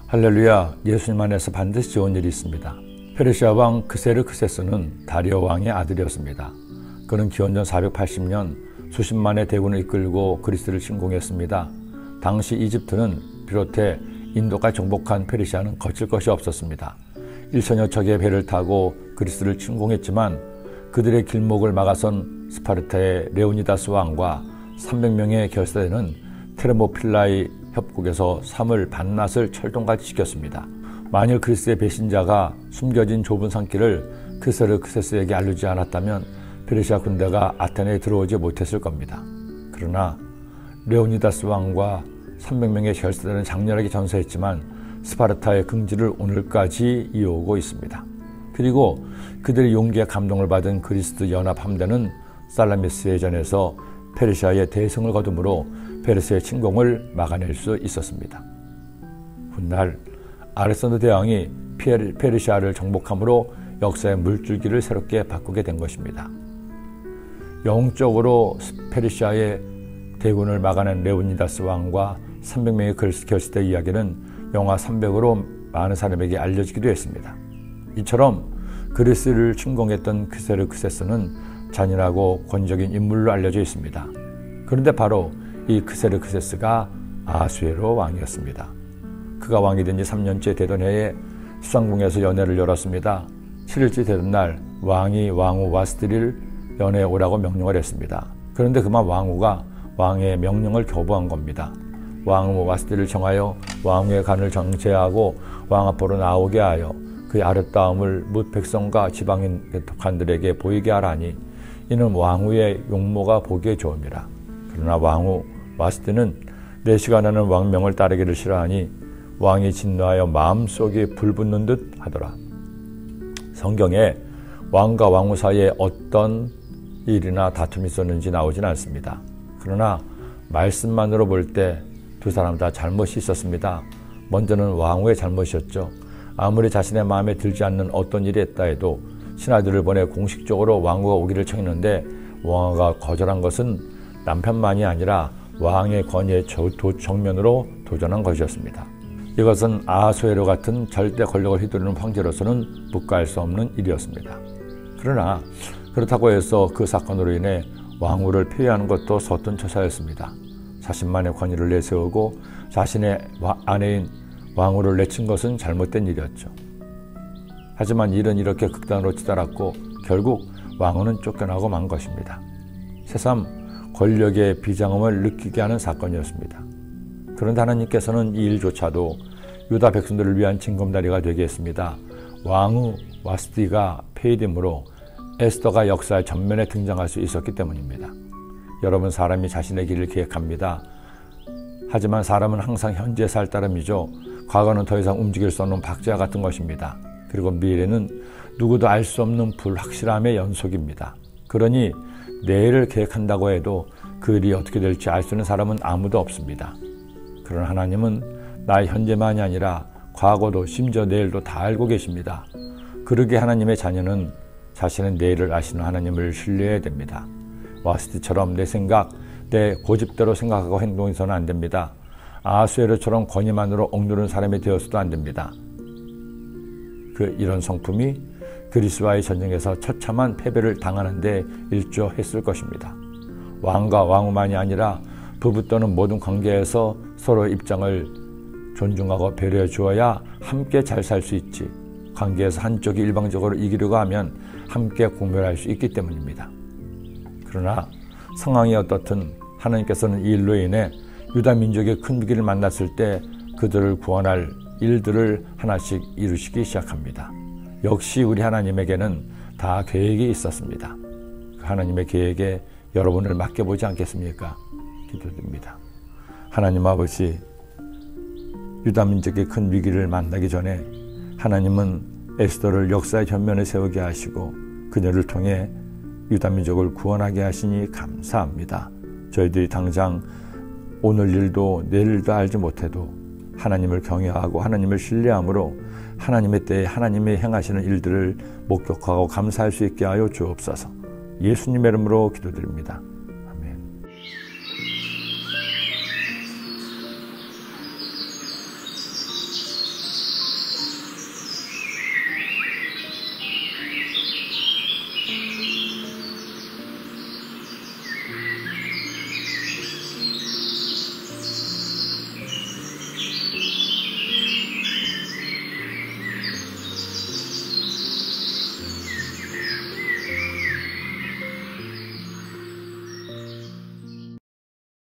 할렐루야, 예수님 안에서 반드시 좋은 일이 있습니다. 페르시아 왕 그세르크세스는 다리오 왕의 아들이었습니다. 그는 기원전 480년 수십만의 대군을 이끌고 그리스를 침공했습니다. 당시 이집트는 비롯해 인도까지 정복한 페르시아는 거칠 것이 없었습니다. 1천여 척의 배를 타고 그리스를 침공했지만 그들의 길목을 막아선 스파르타의 레오니다스 왕과 300명의 결사대는 테르모필라의 협곡에서 삶을 반낫을 철동같이 시켰습니다. 만일 그리스의 배신자가 숨겨진 좁은 산길을 그세르크세스에게 알리지 않았다면 페르시아 군대가 아테네에 들어오지 못했을 겁니다. 그러나 레오니다스 왕과 300명의 결사대는 장렬하게 전사했지만 스파르타의 긍지를 오늘까지 이어오고 있습니다. 그리고 그들의 용기에 감동을 받은 그리스 연합 함대는 살라미스의 전에서 페르시아의 대승을 거둠으로 페르시아의 침공을 막아낼 수 있었습니다. 훗날 알렉산더 대왕이 페르시아를 정복함으로 역사의 물줄기를 새롭게 바꾸게 된 것입니다. 영적으로 페르시아의 대군을 막아낸 레오니다스 왕과 300명의 결사대 이야기는 영화 300으로 많은 사람에게 알려지기도 했습니다. 이처럼 그리스를 침공했던 그세르크세스는 잔인하고 권위적인 인물로 알려져 있습니다. 그런데 바로 이 그세르크세스가 아수에로 왕이었습니다. 그가 왕이 된 지 3년째 되던 해에 수상궁에서 연회를 열었습니다. 7일째 되던 날 왕이 왕후 와스티를 연회에 오라고 명령을 했습니다. 그런데 그만 왕후가 왕의 명령을 거부한 겁니다. 왕후 와스티를 정하여 왕후의 간을 정죄하고 왕 앞으로 나오게 하여 그의 아름다움을 뭇 백성과 지방인 관들에게 보이게 하라니 이는 왕후의 용모가 보기에 좋음이라. 그러나 왕후 와스티는 내 시간하는 왕명을 따르기를 싫어하니 왕이 진노하여 마음속에 불붙는 듯 하더라. 성경에 왕과 왕후 사이에 어떤 일이나 다툼이 있었는지 나오진 않습니다. 그러나 말씀만으로 볼 때 두 사람 다 잘못이 있었습니다. 먼저는 왕후의 잘못이었죠. 아무리 자신의 마음에 들지 않는 어떤 일이 있다 해도 신하들을 보내 공식적으로 왕후가 오기를 청했는데 왕후가 거절한 것은 남편만이 아니라 왕의 권위에 정면으로 도전한 것이었습니다. 이것은 아하수에로 같은 절대 권력을 휘두르는 황제로서는 묵과할 수 없는 일이었습니다. 그러나 그렇다고 해서 그 사건으로 인해 왕후를 폐위하는 것도 서툰 처사였습니다. 자신만의 권위를 내세우고 자신의 아내인 왕후를 내친 것은 잘못된 일이었죠. 하지만 일은 이렇게 극단으로 치달았고 결국 왕후는 쫓겨나고 만 것입니다. 새삼 권력의 비장함을 느끼게 하는 사건이었습니다. 그런데 하나님께서는 이 일조차도 유다 백성들을 위한 징검다리가 되게 했습니다. 왕후 와스티가 폐위됨으로 에스더가 역사의 전면에 등장할 수 있었기 때문입니다. 여러분, 사람이 자신의 길을 계획합니다. 하지만 사람은 항상 현재에 살 따름이죠. 과거는 더 이상 움직일 수 없는 박쥐와 같은 것입니다. 그리고 미래는 누구도 알 수 없는 불확실함의 연속입니다. 그러니 내일을 계획한다고 해도 그 일이 어떻게 될지 알 수 있는 사람은 아무도 없습니다. 그러나 하나님은 나의 현재만이 아니라 과거도 심지어 내일도 다 알고 계십니다. 그러기에 하나님의 자녀는 자신의 내일을 아시는 하나님을 신뢰해야 됩니다. 와스티처럼 내 생각, 내 고집대로 생각하고 행동해서는 안 됩니다. 아하수에로처럼 권위만으로 억누른 사람이 되어서도 안 됩니다. 이런 성품이 그리스와의 전쟁에서 처참한 패배를 당하는 데 일조했을 것입니다. 왕과 왕후만이 아니라 부부 또는 모든 관계에서 서로의 입장을 존중하고 배려해 주어야 함께 잘 살 수 있지. 관계에서 한쪽이 일방적으로 이기려고 하면 함께 공멸할 수 있기 때문입니다. 그러나 상황이 어떻든 하나님께서는 이 일로 인해 유다 민족의 큰 위기를 만났을 때 그들을 구원할 일들을 하나씩 이루시기 시작합니다. 역시 우리 하나님에게는 다 계획이 있었습니다. 그 하나님의 계획에 여러분을 맡겨보지 않겠습니까? 기도드립니다. 하나님 아버지, 유다 민족의 큰 위기를 만나기 전에 하나님은 에스더를 역사의 전면에 세우게 하시고 그녀를 통해 유다 민족을 구원하게 하시니 감사합니다. 저희들이 당장 오늘 일도 내일도 알지 못해도 하나님을 경외하고 하나님을 신뢰함으로 하나님의 때에 하나님의 행하시는 일들을 목격하고 감사할 수 있게 하여 주옵소서. 예수님의 이름으로 기도드립니다.